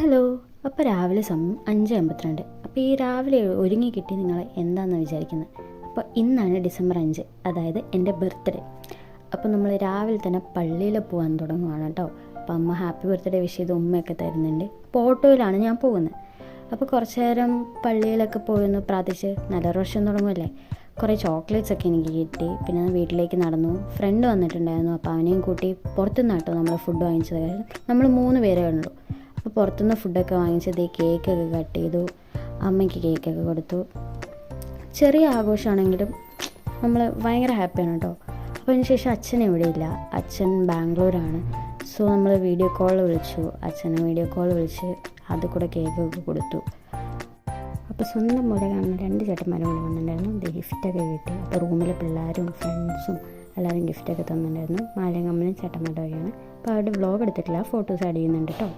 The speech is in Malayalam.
ഹലോ. അപ്പോൾ രാവിലെ സമയം 5:52. അപ്പോൾ ഈ രാവിലെ ഒരുങ്ങി കിട്ടി നിങ്ങൾ എന്താണെന്ന് വിചാരിക്കുന്നത്. അപ്പോൾ ഇന്നാണ് ഡിസംബർ 5, അതായത് എൻ്റെ ബർത്ത്ഡേ. അപ്പോൾ നമ്മൾ രാവിലെ തന്നെ പള്ളിയിൽ പോകാൻ തുടങ്ങുകയാണ് കേട്ടോ. അപ്പോൾ അമ്മ ഹാപ്പി ബർത്ത്ഡേ വിഷ് ചെയ്ത് ഉമ്മയൊക്കെ തരുന്നുണ്ട്. അപ്പോൾ ഓട്ടോയിലാണ് ഞാൻ പോകുന്നത്. അപ്പോൾ കുറച്ച് നേരം പള്ളിയിലൊക്കെ പോയൊന്ന് പ്രാർത്ഥിച്ച് നല്ലൊരു വർഷം തുടങ്ങുമല്ലേ. കുറേ ചോക്ലേറ്റ്സ് ഒക്കെ എനിക്ക് കിട്ടി. പിന്നെ വീട്ടിലേക്ക് നടന്നു. ഫ്രണ്ട് വന്നിട്ടുണ്ടായിരുന്നു. അപ്പോൾ അവനെയും കൂട്ടി പുറത്തുനിന്ന് കേട്ടോ നമ്മൾ ഫുഡ് വാങ്ങിച്ചത്. നമ്മൾ 3 പേരേ ഉള്ളൂ. അപ്പോൾ പുറത്തുനിന്ന് ഫുഡൊക്കെ വാങ്ങിച്ചത് കേക്കൊക്കെ കട്ട് ചെയ്തു. അമ്മയ്ക്ക് കേക്കൊക്കെ കൊടുത്തു. ചെറിയ ആഘോഷമാണെങ്കിലും നമ്മൾ ഭയങ്കര ഹാപ്പിയാണ് കേട്ടോ. അപ്പോൾ അതിന് ശേഷം അച്ഛൻ ഇവിടെ ഇല്ല. അച്ഛൻ ബാംഗ്ലൂരാണ്. സോ നമ്മൾ വീഡിയോ കോൾ വിളിച്ചു. അച്ഛനെ വീഡിയോ കോൾ വിളിച്ച് അത് കൂടെ കേക്കൊക്കെ കൊടുത്തു. അപ്പോൾ സ്വന്തം പോലെ കാണുന്ന 2 ചേട്ടന്മാരും കൂടി വന്നിട്ടുണ്ടായിരുന്നു. ഗിഫ്റ്റൊക്കെ കിട്ടി. അപ്പോൾ റൂമിലെ പിള്ളേരും ഫ്രണ്ട്സും എല്ലാവരും ഗിഫ്റ്റൊക്കെ തന്നിട്ടുണ്ടായിരുന്നു. മാലയും കമ്മലും ചേട്ടന്മാരുടെ വകയാണ്. അപ്പോൾ അവരുടെ വ്ളോഗ് എടുത്തിട്ടില്ല, ഫോട്ടോസ് ആഡ് ചെയ്യുന്നുണ്ട് കേട്ടോ.